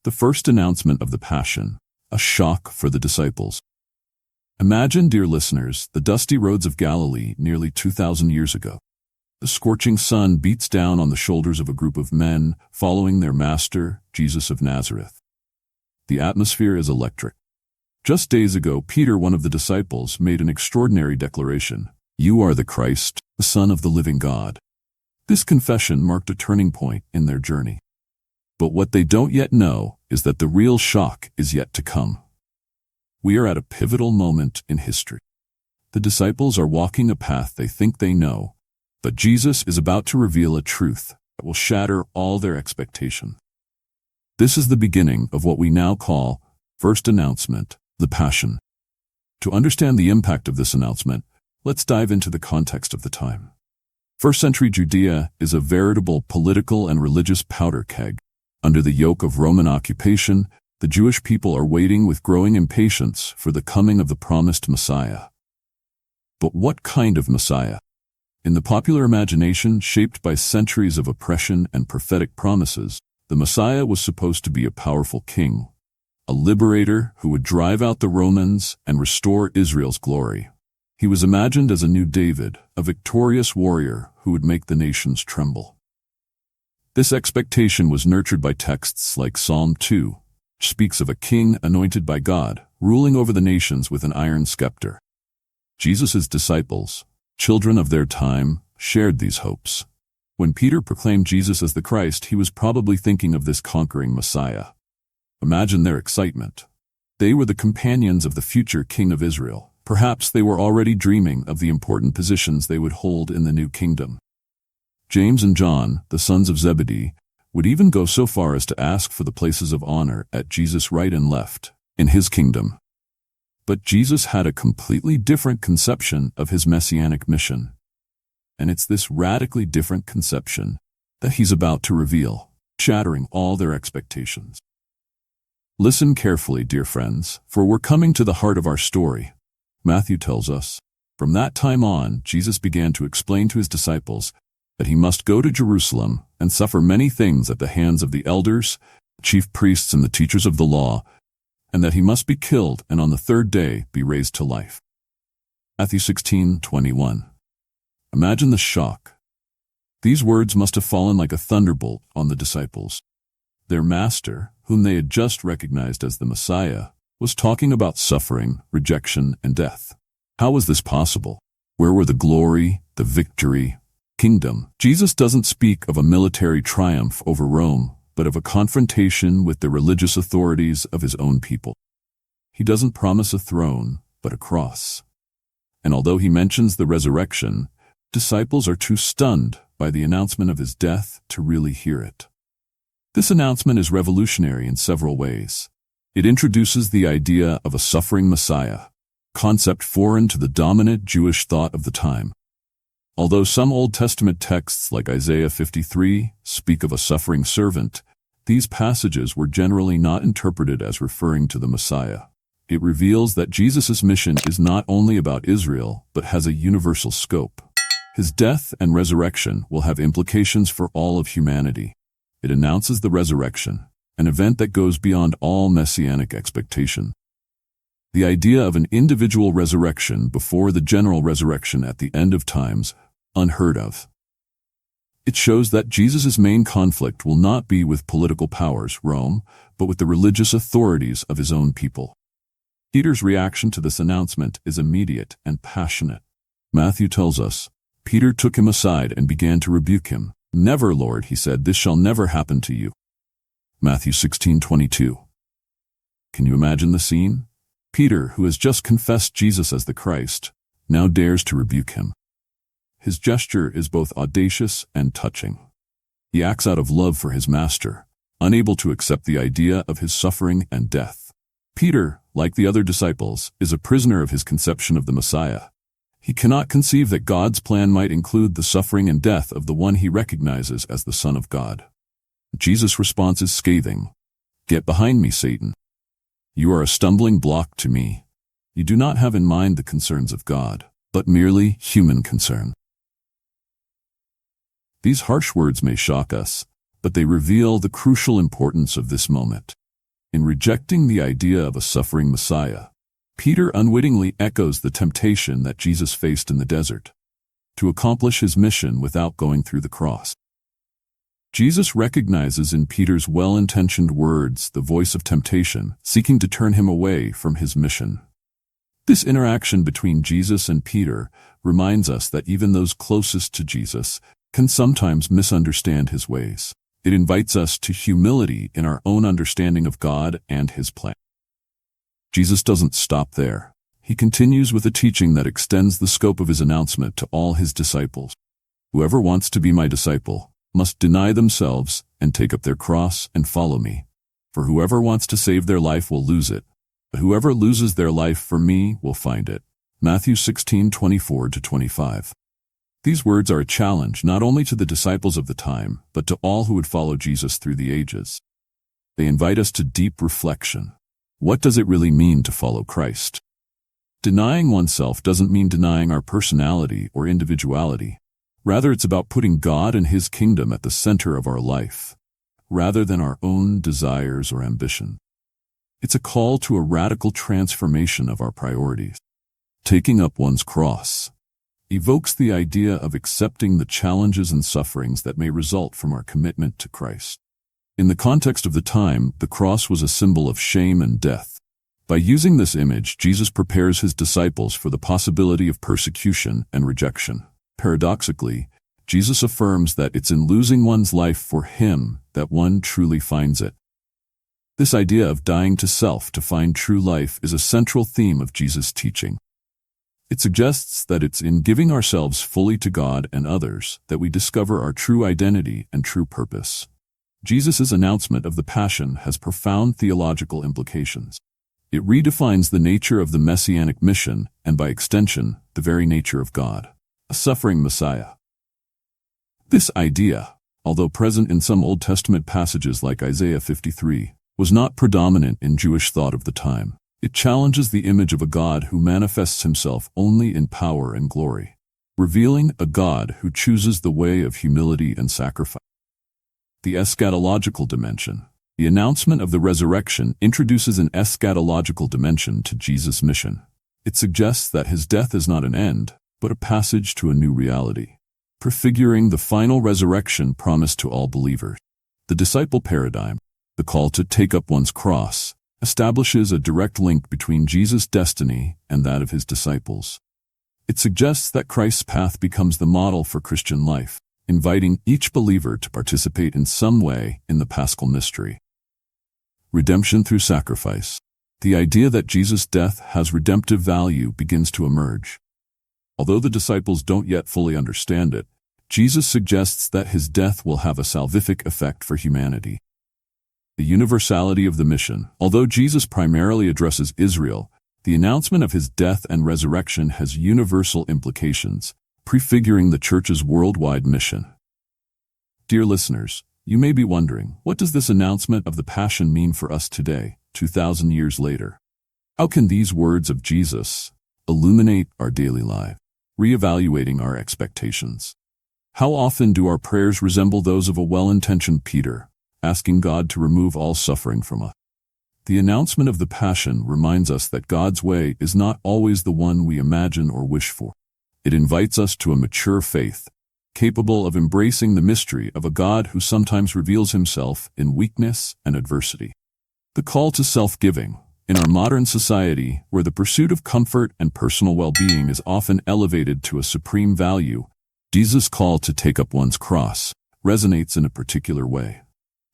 The first announcement of the Passion, a shock for the disciples. Imagine, dear listeners, the dusty roads of Galilee nearly 2,000 years ago. The scorching sun beats down on the shoulders of a group of men following their master, Jesus of Nazareth. The atmosphere is electric. Just days ago, Peter, one of the disciples, made an extraordinary declaration. "You are the Christ, the Son of the living God." This confession marked a turning point in their journey. But what they don't yet know is that the real shock is yet to come. We are at a pivotal moment in history. The disciples are walking a path they think they know, but Jesus is about to reveal a truth that will shatter all their expectations. This is the beginning of what we now call first announcement, the Passion. To understand the impact of this announcement, let's dive into the context of the time. First-century Judea is a veritable political and religious powder keg. Under the yoke of Roman occupation, the Jewish people are waiting with growing impatience for the coming of the promised Messiah. But what kind of Messiah? In the popular imagination, shaped by centuries of oppression and prophetic promises, the Messiah was supposed to be a powerful king, a liberator who would drive out the Romans and restore Israel's glory. He was imagined as a new David, a victorious warrior who would make the nations tremble. This expectation was nurtured by texts like Psalm 2, which speaks of a king anointed by God, ruling over the nations with an iron scepter. Jesus' disciples, children of their time, shared these hopes. When Peter proclaimed Jesus as the Christ, he was probably thinking of this conquering Messiah. Imagine their excitement. They were the companions of the future king of Israel. Perhaps they were already dreaming of the important positions they would hold in the new kingdom. James and John, the sons of Zebedee, would even go so far as to ask for the places of honor at Jesus' right and left in his kingdom. But Jesus had a completely different conception of his messianic mission. And it's this radically different conception that he's about to reveal, shattering all their expectations. Listen carefully, dear friends, for we're coming to the heart of our story. Matthew tells us, from that time on, Jesus began to explain to his disciples that he must go to Jerusalem and suffer many things at the hands of the elders, chief priests, and the teachers of the law, and that he must be killed and on the third day be raised to life. Matthew 16:21. Imagine the shock. These words must have fallen like a thunderbolt on the disciples. Their master, whom they had just recognized as the Messiah, was talking about suffering, rejection, and death. How was this possible? Where were the glory, the victory, kingdom? Jesus doesn't speak of a military triumph over Rome, but of a confrontation with the religious authorities of his own people. He doesn't promise a throne, but a cross. And although he mentions the resurrection, disciples are too stunned by the announcement of his death to really hear it. This announcement is revolutionary in several ways. It introduces the idea of a suffering Messiah, concept foreign to the dominant Jewish thought of the time. Although some Old Testament texts like Isaiah 53 speak of a suffering servant, these passages were generally not interpreted as referring to the Messiah. It reveals that Jesus' mission is not only about Israel, but has a universal scope. His death and resurrection will have implications for all of humanity. It announces the resurrection, an event that goes beyond all messianic expectation. The idea of an individual resurrection before the general resurrection at the end of times, unheard of. It shows that Jesus' main conflict will not be with political powers, Rome, but with the religious authorities of his own people. Peter's reaction to this announcement is immediate and passionate. Matthew tells us, Peter took him aside and began to rebuke him. "Never, Lord," he said, "this shall never happen to you." Matthew 16:22. Can you imagine the scene? Peter, who has just confessed Jesus as the Christ, now dares to rebuke him. His gesture is both audacious and touching. He acts out of love for his master, unable to accept the idea of his suffering and death. Peter, like the other disciples, is a prisoner of his conception of the Messiah. He cannot conceive that God's plan might include the suffering and death of the one he recognizes as the Son of God. Jesus' response is scathing. "Get behind me, Satan. You are a stumbling block to me. You do not have in mind the concerns of God, but merely human concern." These harsh words may shock us, but they reveal the crucial importance of this moment. In rejecting the idea of a suffering Messiah, Peter unwittingly echoes the temptation that Jesus faced in the desert to accomplish his mission without going through the cross. Jesus recognizes in Peter's well-intentioned words the voice of temptation, seeking to turn him away from his mission. This interaction between Jesus and Peter reminds us that even those closest to Jesus can sometimes misunderstand his ways. It invites us to humility in our own understanding of God and his plan. Jesus doesn't stop there. He continues with a teaching that extends the scope of his announcement to all his disciples. Whoever wants to be my disciple must deny themselves and take up their cross and follow me. For whoever wants to save their life will lose it, but whoever loses their life for me will find it. Matthew 16:24-25. These words are a challenge not only to the disciples of the time, but to all who would follow Jesus through the ages. They invite us to deep reflection. What does it really mean to follow Christ? Denying oneself doesn't mean denying our personality or individuality. Rather, it's about putting God and his kingdom at the center of our life, rather than our own desires or ambition. It's a call to a radical transformation of our priorities. Taking up one's cross evokes the idea of accepting the challenges and sufferings that may result from our commitment to Christ. In the context of the time, the cross was a symbol of shame and death. By using this image, Jesus prepares his disciples for the possibility of persecution and rejection. Paradoxically, Jesus affirms that it's in losing one's life for him that one truly finds it. This idea of dying to self to find true life is a central theme of Jesus' teaching. It suggests that it's in giving ourselves fully to God and others that we discover our true identity and true purpose. Jesus' announcement of the Passion has profound theological implications. It redefines the nature of the messianic mission and, by extension, the very nature of God, a suffering Messiah. This idea, although present in some Old Testament passages like Isaiah 53, was not predominant in Jewish thought of the time. It challenges the image of a God who manifests himself only in power and glory, revealing a God who chooses the way of humility and sacrifice. The eschatological dimension. The announcement of the resurrection introduces an eschatological dimension to Jesus' mission. It suggests that his death is not an end, but a passage to a new reality, prefiguring the final resurrection promised to all believers. The disciple paradigm, the call to take up one's cross, establishes a direct link between Jesus' destiny and that of his disciples. It suggests that Christ's path becomes the model for Christian life, inviting each believer to participate in some way in the Paschal mystery. Redemption through sacrifice. The idea that Jesus' death has redemptive value begins to emerge. Although the disciples don't yet fully understand it, Jesus suggests that his death will have a salvific effect for humanity. The universality of the mission. Although Jesus primarily addresses Israel, the announcement of his death and resurrection has universal implications, prefiguring the Church's worldwide mission. Dear listeners, you may be wondering, what does this announcement of the Passion mean for us today, 2,000 years later? How can these words of Jesus illuminate our daily life, reevaluating our expectations? How often do our prayers resemble those of a well-intentioned Peter, asking God to remove all suffering from us? The announcement of the Passion reminds us that God's way is not always the one we imagine or wish for. It invites us to a mature faith, capable of embracing the mystery of a God who sometimes reveals himself in weakness and adversity. The call to self-giving. In our modern society, where the pursuit of comfort and personal well-being is often elevated to a supreme value, Jesus' call to take up one's cross resonates in a particular way.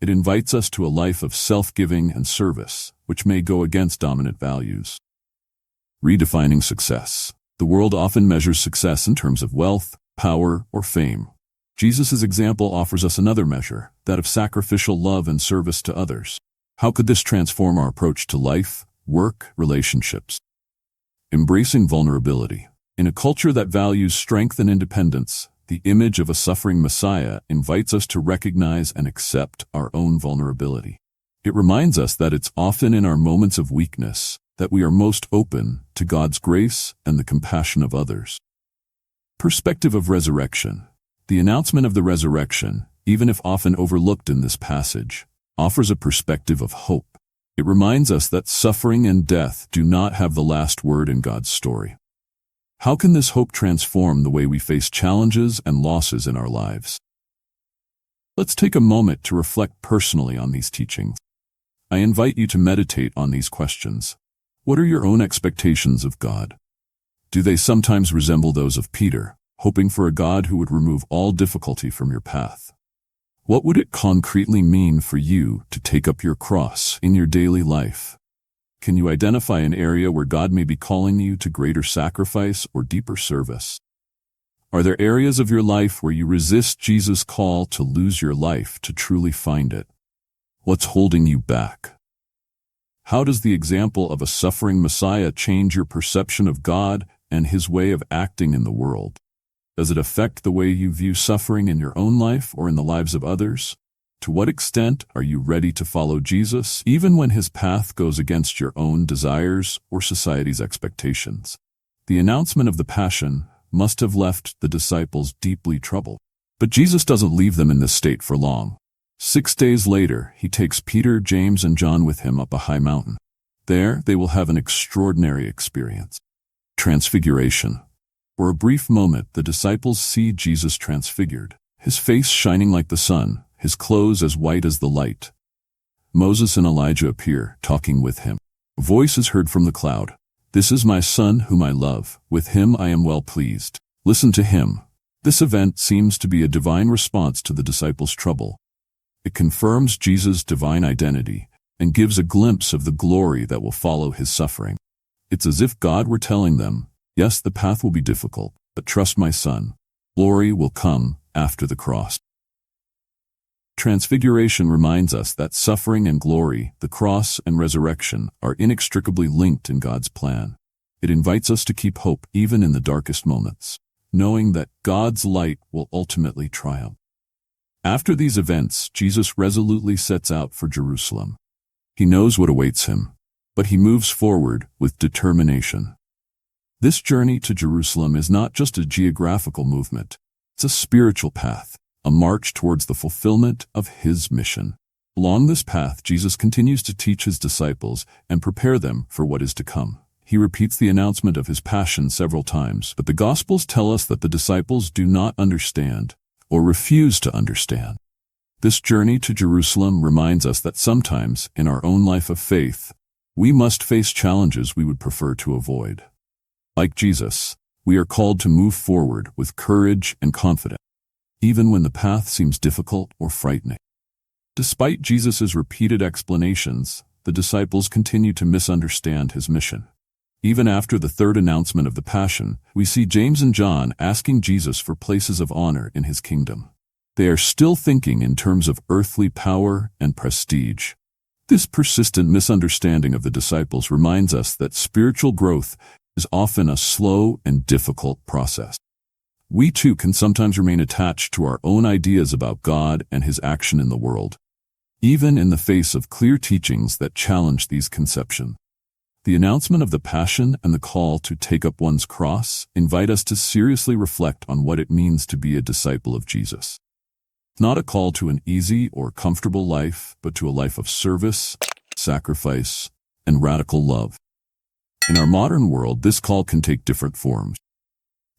It invites us to a life of self-giving and service, which may go against dominant values. Redefining success. The world often measures success in terms of wealth, power, or fame. Jesus' example offers us another measure, that of sacrificial love and service to others. How could this transform our approach to life, work, relationships? Embracing vulnerability. In a culture that values strength and independence, the image of a suffering Messiah invites us to recognize and accept our own vulnerability. It reminds us that it's often in our moments of weakness that we are most open to God's grace and the compassion of others. Perspective of resurrection. The announcement of the resurrection, even if often overlooked in this passage, offers a perspective of hope. It reminds us that suffering and death do not have the last word in God's story. How can this hope transform the way we face challenges and losses in our lives? Let's take a moment to reflect personally on these teachings. I invite you to meditate on these questions. What are your own expectations of God? Do they sometimes resemble those of Peter, hoping for a God who would remove all difficulty from your path? What would it concretely mean for you to take up your cross in your daily life? Can you identify an area where God may be calling you to greater sacrifice or deeper service? Are there areas of your life where you resist Jesus' call to lose your life to truly find it? What's holding you back? How does the example of a suffering Messiah change your perception of God and his way of acting in the world? Does it affect the way you view suffering in your own life or in the lives of others? To what extent are you ready to follow Jesus, even when his path goes against your own desires or society's expectations? The announcement of the Passion must have left the disciples deeply troubled. But Jesus doesn't leave them in this state for long. 6 days later, he takes Peter, James, and John with him up a high mountain. There, they will have an extraordinary experience. Transfiguration. For a brief moment, the disciples see Jesus transfigured, his face shining like the sun, his clothes as white as the light. Moses and Elijah appear, talking with him. A voice is heard from the cloud. "This is my son whom I love. With him I am well pleased. Listen to him." This event seems to be a divine response to the disciples' trouble. It confirms Jesus' divine identity and gives a glimpse of the glory that will follow his suffering. It's as if God were telling them, yes, the path will be difficult, but trust my son. Glory will come after the cross. Transfiguration reminds us that suffering and glory, the cross and resurrection, are inextricably linked in God's plan. It invites us to keep hope even in the darkest moments, knowing that God's light will ultimately triumph. After these events, Jesus resolutely sets out for Jerusalem. He knows what awaits him, but he moves forward with determination. This journey to Jerusalem is not just a geographical movement, it's a spiritual path, a march towards the fulfillment of his mission. Along this path, Jesus continues to teach his disciples and prepare them for what is to come. He repeats the announcement of his passion several times, but the Gospels tell us that the disciples do not understand or refuse to understand. This journey to Jerusalem reminds us that sometimes, in our own life of faith, we must face challenges we would prefer to avoid. Like Jesus, we are called to move forward with courage and confidence, even when the path seems difficult or frightening. Despite Jesus' repeated explanations, the disciples continue to misunderstand his mission. Even after the third announcement of the Passion, we see James and John asking Jesus for places of honor in his kingdom. They are still thinking in terms of earthly power and prestige. This persistent misunderstanding of the disciples reminds us that spiritual growth is often a slow and difficult process. We too can sometimes remain attached to our own ideas about God and his action in the world, even in the face of clear teachings that challenge these conceptions. The announcement of the Passion and the call to take up one's cross invite us to seriously reflect on what it means to be a disciple of Jesus. Not a call to an easy or comfortable life, but to a life of service, sacrifice, and radical love. In our modern world, this call can take different forms.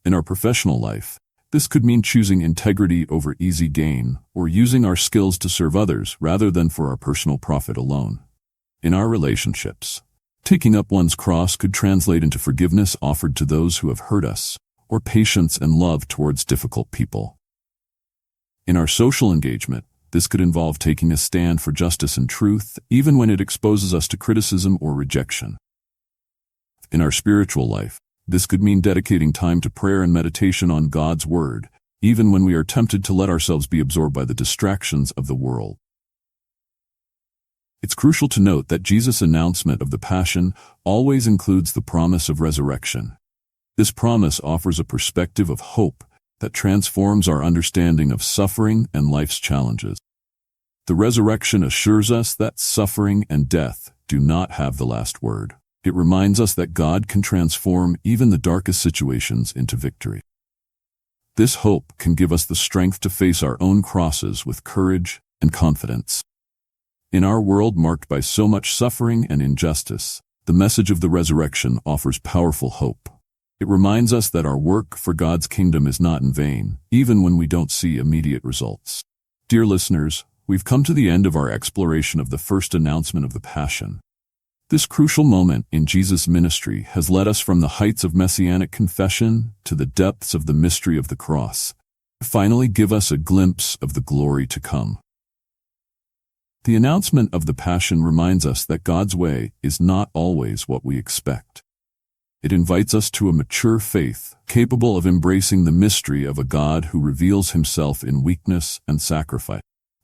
In our professional life, this could mean choosing integrity over easy gain, or using our skills to serve others rather than for our personal profit alone. In our relationships, taking up one's cross could translate into forgiveness offered to those who have hurt us, or patience and love towards difficult people. In our social engagement, this could involve taking a stand for justice and truth, even when it exposes us to criticism or rejection. In our spiritual life, this could mean dedicating time to prayer and meditation on God's Word, even when we are tempted to let ourselves be absorbed by the distractions of the world. It's crucial to note that Jesus' announcement of the Passion always includes the promise of resurrection. This promise offers a perspective of hope that transforms our understanding of suffering and life's challenges. The resurrection assures us that suffering and death do not have the last word. It reminds us that God can transform even the darkest situations into victory. This hope can give us the strength to face our own crosses with courage and confidence. In our world marked by so much suffering and injustice, the message of the resurrection offers powerful hope. It reminds us that our work for God's kingdom is not in vain, even when we don't see immediate results. Dear listeners, we've come to the end of our exploration of the first announcement of the Passion. This crucial moment in Jesus' ministry has led us from the heights of messianic confession to the depths of the mystery of the cross, to finally give us a glimpse of the glory to come. The announcement of the Passion reminds us that God's way is not always what we expect. It invites us to a mature faith, capable of embracing the mystery of a God who reveals himself in weakness and sacrifice.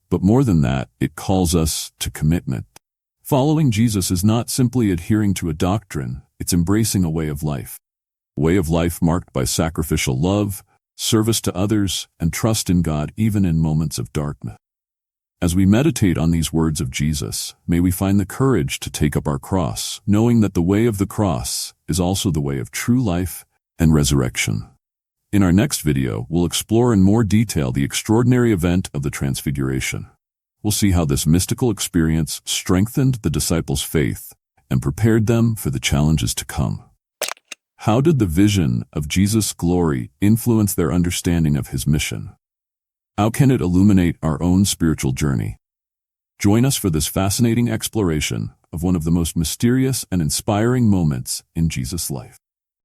But more than that, it calls us to commitment. Following Jesus is not simply adhering to a doctrine, it's embracing a way of life. A way of life marked by sacrificial love, service to others, and trust in God even in moments of darkness. As we meditate on these words of Jesus, may we find the courage to take up our cross, knowing that the way of the cross is also the way of true life and resurrection. In our next video, we'll explore in more detail the extraordinary event of the Transfiguration. We'll see how this mystical experience strengthened the disciples' faith and prepared them for the challenges to come. How did the vision of Jesus' glory influence their understanding of his mission? How can it illuminate our own spiritual journey? Join us for this fascinating exploration of one of the most mysterious and inspiring moments in Jesus' life.